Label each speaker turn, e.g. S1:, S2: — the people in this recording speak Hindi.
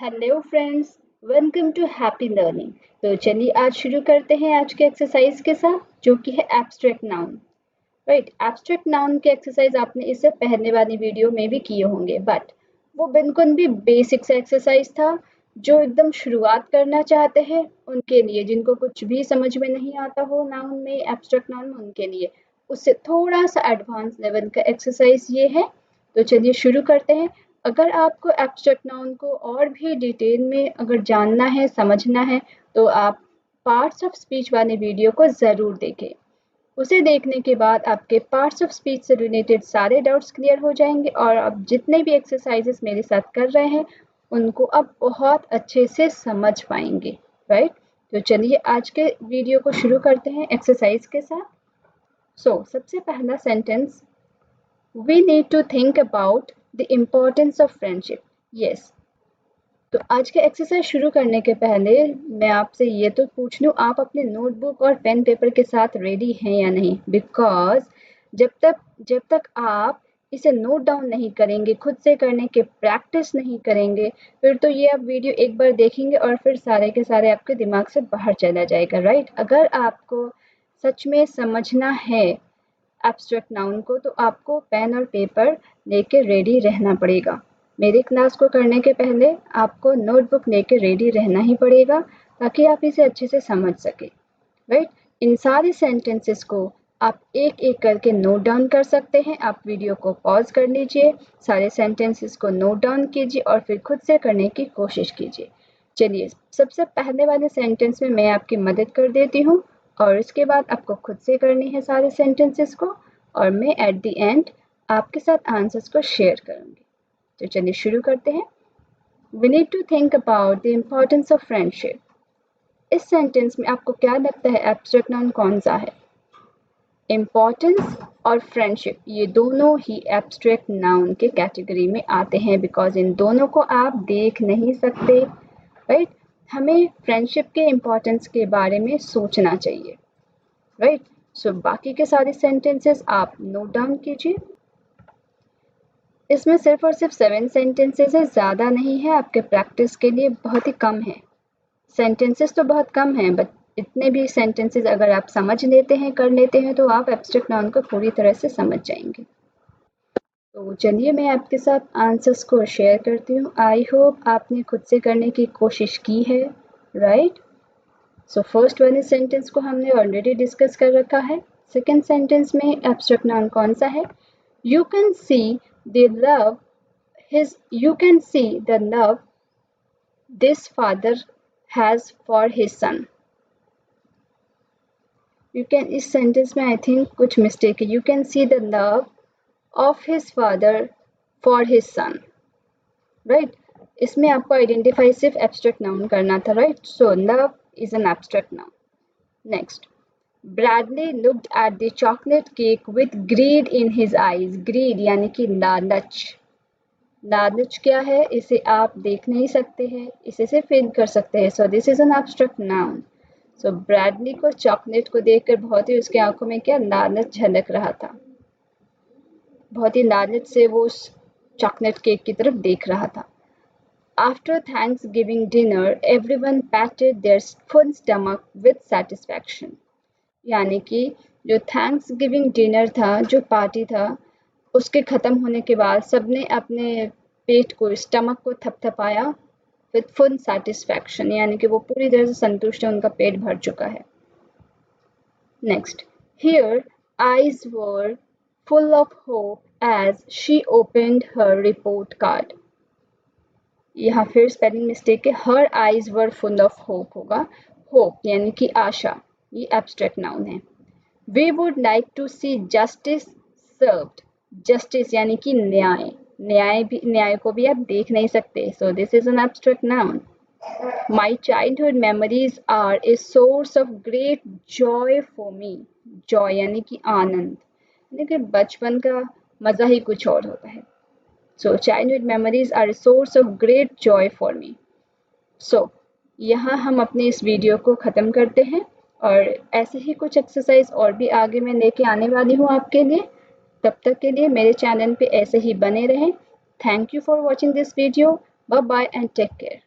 S1: Hello friends, welcome to happy learning. तो चलिए आज शुरू करते हैं आज के एक्सरसाइज के साथ, जो कि है abstract noun. Right, abstract noun के एक्सरसाइज आपने इससे पहले वाली वीडियो में भी किए होंगे, बट वो बिल्कुल भी बेसिक सा एक्सरसाइज था जो एकदम शुरुआत करना चाहते हैं उनके लिए, जिनको कुछ भी समझ में नहीं आता हो नाउन में, एब्स्ट्रैक्ट नाउन में, उनके लिए उससे थोड़ा सा एडवांस लेवल का एक्सरसाइज ये है। तो चलिए शुरू करते हैं। अगर आपको एब्स्ट्रैक्ट नाउन को और भी डिटेल में अगर जानना है, समझना है, तो आप पार्ट्स ऑफ स्पीच वाले वीडियो को ज़रूर देखें। उसे देखने के बाद आपके पार्ट्स ऑफ स्पीच से रिलेटेड सारे डाउट्स क्लियर हो जाएंगे और आप जितने भी एक्सरसाइजेस मेरे साथ कर रहे हैं उनको आप बहुत अच्छे से समझ पाएंगे। राइट, तो चलिए आज के वीडियो को शुरू करते हैं एक्सरसाइज के साथ। सबसे पहला sentence, We need to think about the importance of friendship. Yes. तो आज के एक्सरसाइज शुरू करने के पहले मैं आपसे ये तो पूछ लूँ, आप अपने नोटबुक और पेन पेपर के साथ रेडी हैं या नहीं? बिकॉज जब तक आप इसे नोट डाउन नहीं करेंगे, खुद से करने के प्रैक्टिस नहीं करेंगे, फिर तो ये आप वीडियो एक बार देखेंगे और फिर सारे के सारे आपके दिमाग से बाहर चला जाएगा। राइट, अगर आपको सच में समझना है एब्स्ट्रैक्ट नाउन को तो आपको पेन और पेपर लेके रेडी रहना पड़ेगा। मेरी क्लास को करने के पहले आपको नोटबुक लेके रेडी रहना ही पड़ेगा ताकि आप इसे अच्छे से समझ सकें। राइट, इन सारे सेंटेंसेस को आप एक एक करके नोट डाउन कर सकते हैं। आप वीडियो को पॉज कर लीजिए, सारे सेंटेंसेस को नोट डाउन कीजिए और फिर खुद से करने की कोशिश कीजिए। चलिए, सबसे पहले वाले सेंटेंस में मैं आपकी मदद कर देती हूँ और इसके बाद आपको खुद से करनी है सारे सेंटेंसेस को, और मैं एट द एंड आपके साथ आंसर्स को शेयर करूँगी। तो चलिए शुरू करते हैं। We need to think about the importance of friendship. इस सेंटेंस में आपको क्या लगता है एब्स्ट्रैक्ट नाउन कौन सा है? इम्पोर्टेंस और फ्रेंडशिप, ये दोनों ही एब्स्ट्रैक्ट नाउन के कैटेगरी में आते हैं, बिकॉज इन दोनों को आप देख नहीं सकते। राइट, हमें फ्रेंडशिप के इम्पोर्टेंस के बारे में सोचना चाहिए। राइट, बाकी के सारे सेंटेंसेस आप नोट डाउन कीजिए। इसमें सिर्फ और सिर्फ 7 सेंटेंसेस है, ज़्यादा नहीं है, आपके प्रैक्टिस के लिए बहुत ही कम है। सेंटेंसेस तो बहुत कम हैं, बट इतने भी सेंटेंसेस अगर आप समझ लेते हैं, कर लेते हैं, तो आप एब्स्ट्रैक्ट नाउन को पूरी तरह से समझ जाएंगे। तो चलिए मैं आपके साथ आंसर्स को शेयर करती हूँ। आई होप आपने खुद से करने की कोशिश की है। राइट, फर्स्ट वाले सेंटेंस को हमने ऑलरेडी डिस्कस कर रखा है। सेकेंड सेंटेंस में एब्स्ट्रैक्ट नाउन कौन सा है? You can see the love this father has for his son. इस सेंटेंस में आई थिंक कुछ मिस्टेक है। You can see the love of his father for his son. Right, इसमें आपको आइडेंटिफाई सिर्फ एब्स्ट्रैक्ट नाउन करना था। Right, love is an abstract noun. Next, Bradley looked at the chocolate cake with greed in his eyes. Greed यानी कि लालच। लालच क्या है? इसे आप देख नहीं सकते हैं, इसे सिर्फ फील कर सकते हैं। सो this is an abstract noun. Bradley को चॉकलेट को देखकर बहुत ही उसके आंखों में क्या लालच झलक रहा था, बहुत ही लालच से वो उस चॉकलेट केक की तरफ देख रहा था। After Thanksgiving dinner, everyone patted their full stomach with satisfaction. यानी कि जो थैंक्स गिविंग डिनर था, जो पार्टी था, उसके ख़त्म होने के बाद सबने अपने पेट को, स्टमक को थपथपाया विथ फुल सेटिस्फैक्शन, यानी कि वो पूरी तरह से संतुष्ट है, उनका पेट भर चुका है। Next, here eyes were full of hope as she opened her report card. यहाँ फिर स्पेलिंग मिस्टेक है, her eyes were full of hope होगा, होप यानी कि आशा, ये एब्स्ट्रैक्ट नाउन है। We would like to see justice served. Justice यानी कि न्याय, न्याय को भी आप देख नहीं सकते। So this is an abstract noun. My childhood memories are a source of great joy for me. Joy यानी कि आनंद, यानी कि बचपन का मज़ा ही कुछ और होता है। So childhood memories are a source of great joy for me. यहाँ हम अपनी इस वीडियो को ख़त्म करते हैं और ऐसे ही कुछ एक्सरसाइज और भी आगे मैं लेके आने वाली हूँ आपके लिए। तब तक के लिए मेरे चैनल पे ऐसे ही बने रहें। Thank you for watching this video. Bye bye and take care.